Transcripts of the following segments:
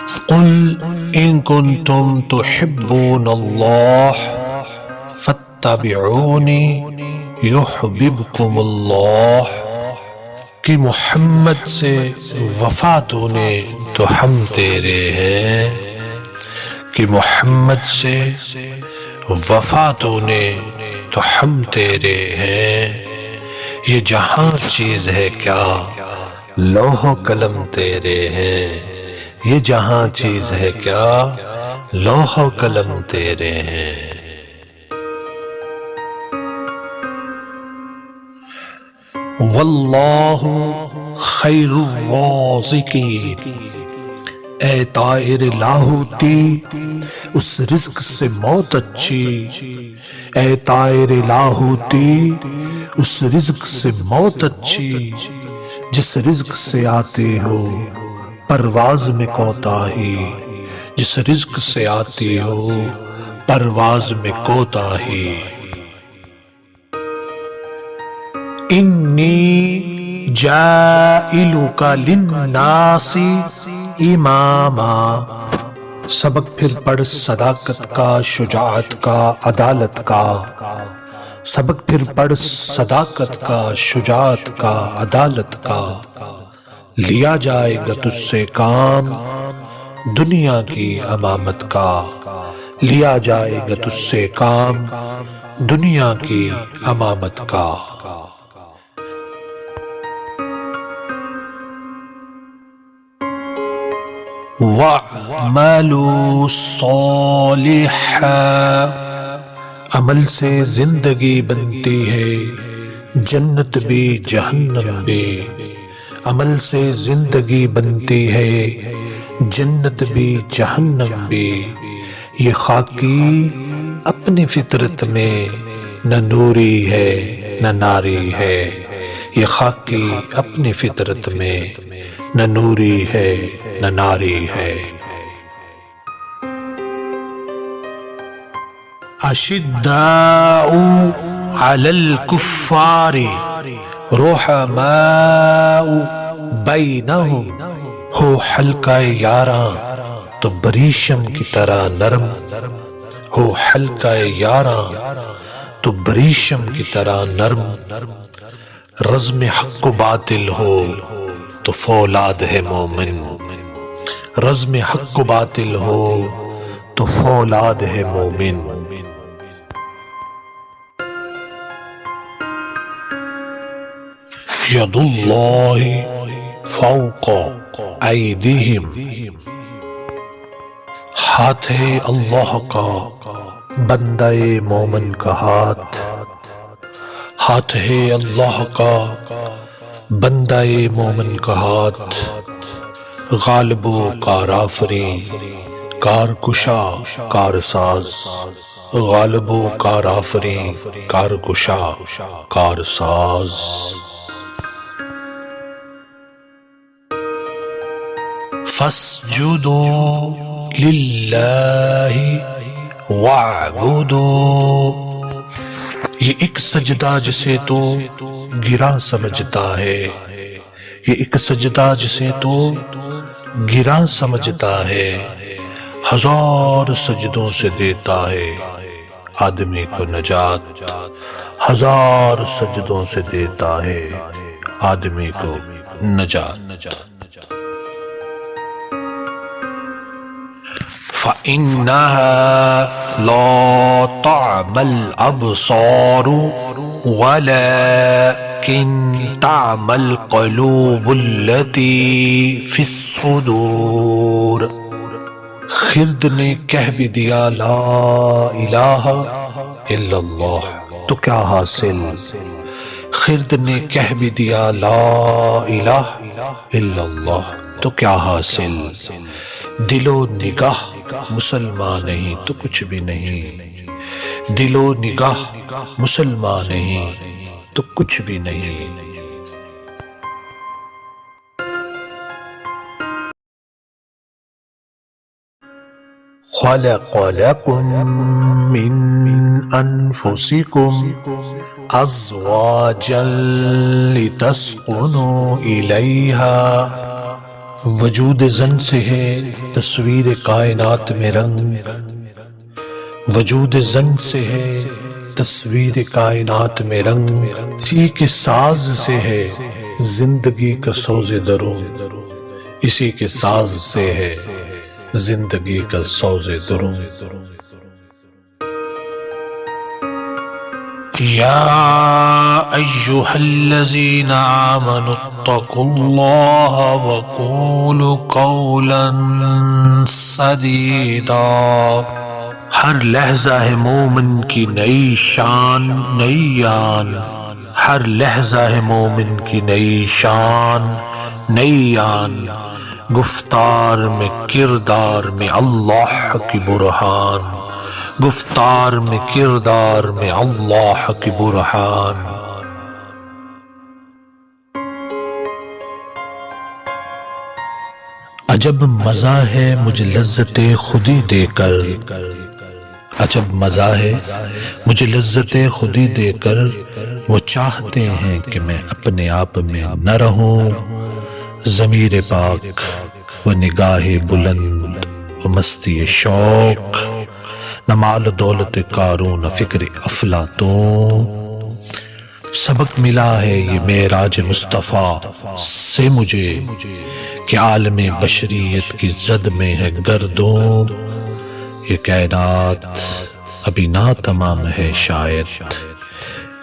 قل إن كنتم تحبون الله فاتبعوني يحببكم الله کہ محمد سے وفا تو نے تو ہم تیرے ہیں، کہ محمد سے وفا تو نے تو ہم تیرے ہیں۔ یہ جہاں چیز ہے کیا لوح و قلم تیرے ہیں، یہ جہاں چیز ہے کیا لوح و قلم تیرے ہیں۔ واللہ خیر الرازقین، اے طائر لاہوتی اس رزق سے موت اچھی، اے طائر لاہوتی اس رزق سے موت اچھی، جس رزق سے آتے ہو پرواز میں کوتاہی، جس رزق سے آتی ہو پرواز میں کوتاہی۔ انی جائلک للناس اماما، سبق پھر پڑھ صداقت کا، شجاعت کا، عدالت کا، سبق پھر پڑھ صداقت کا، شجاعت کا، عدالت کا۔ لیا جائے گا تجھ سے کام دنیا کی امامت کا، لیا جائے گا تجھ سے کام دنیا کی امامت کا۔ وَاعْمَلُوا صَالِحًا، عمل سے زندگی بنتی ہے جنت بھی جہنم بھی، عمل سے زندگی بنتی ہے جنت بھی جہنم بھی۔ یہ خاکی اپنی فطرت میں نہ نوری ہے نہ ناری ہے، یہ خاکی اپنی فطرت میں نہ نوری ہے نہ ناری ہے۔ اشداء علی الکفار رحماء بینہم، ہو حلقہ یاراں تو بریشم کی طرح نرم، ہو حلقہ یاراں تو بریشم کی طرح نرم۔ رزم حق و باطل ہو تو فولاد ہے مومن، رزم حق و باطل ہو تو فولاد ہے مومن۔ ید اللہ فوق ایدیہم، ہاتھ ہے اللہ کا بندہ مومن کا ہاتھ، ہاتھ ہے اللہ کا بندہ مومن کا ہاتھ۔ غالب و کار آفریں کار کشا کار ساز، غالب و کار آفریں کار کشا کار ساز۔ فاسجدوا للہ واعبدوا، یہ ایک سجدہ جسے تو گراں سمجھتا ہے، یہ ایک سجدہ جسے تو گراں سمجھتا ہے، ہزار سجدوں سے دیتا ہے آدمی کو نجات، ہزار سجدوں سے دیتا ہے آدمی کو نجات۔ فَإِنَّهَا لَا تَعْمَى الْأَبْصَارُ وَلَكِنْ تَعْمَى الْقُلُوبُ الَّتِي فِي الصُّدُورِ۔ خرد نے کہہ بھی دیا لا الہ الا اللہ تو کیا حاصل، خرد نے کہہ بھی دیا لا الہ الا اللہ تو کیا حاصل۔ دل و نگاہ مسلمان نہیں تو کچھ بھی نہیں، دل و نگاہ مسلمان نہیں تو کچھ بھی نہیں۔ خلق لکم من انفسکم ازواجا لتسکنوا الیہا وجود زن سے ہے تصویر کائنات میں رنگ، وجود زن سے ہے تصویر کائنات میں رنگ، اسی کے ساز سے ہے زندگی کا سوز دروں، اسی کے ساز سے ہے زندگی کا سوز دروں۔ یا ایہا الذین آمنوا اتقوا اللہ وقولوا قولا سدیدا۔ ہر لحظہ ہے مومن کی نئی شان نئی آن، ہر لحظہ ہے مومن کی نئی شان نئی آن، گفتار میں کردار میں اللہ کی برہان، گفتار میں کردار میں اللہ کی برہان۔ عجب مزہ ہے مجھے لذت خودی دے کر، عجب مزہ ہے مجھے لذت خودی دے کر، وہ چاہتے ہیں کہ میں اپنے آپ میں نہ رہوں، ضمیر پاک و نگاہ بلند و مستی شوق، نہ مال دولت قارون نہ فکر افلاطون۔ سبق ملا ہے یہ معراج مصطفیٰ سے مجھے کہ عالم بشریت کی زد میں ہے گردوں، یہ کائنات ابھی نا تمام ہے شاید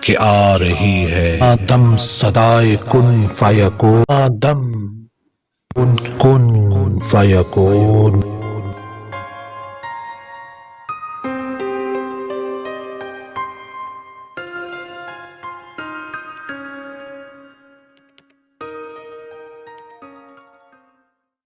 کہ آ رہی ہے دم صدائے کن فیکون، دم کن فیکون۔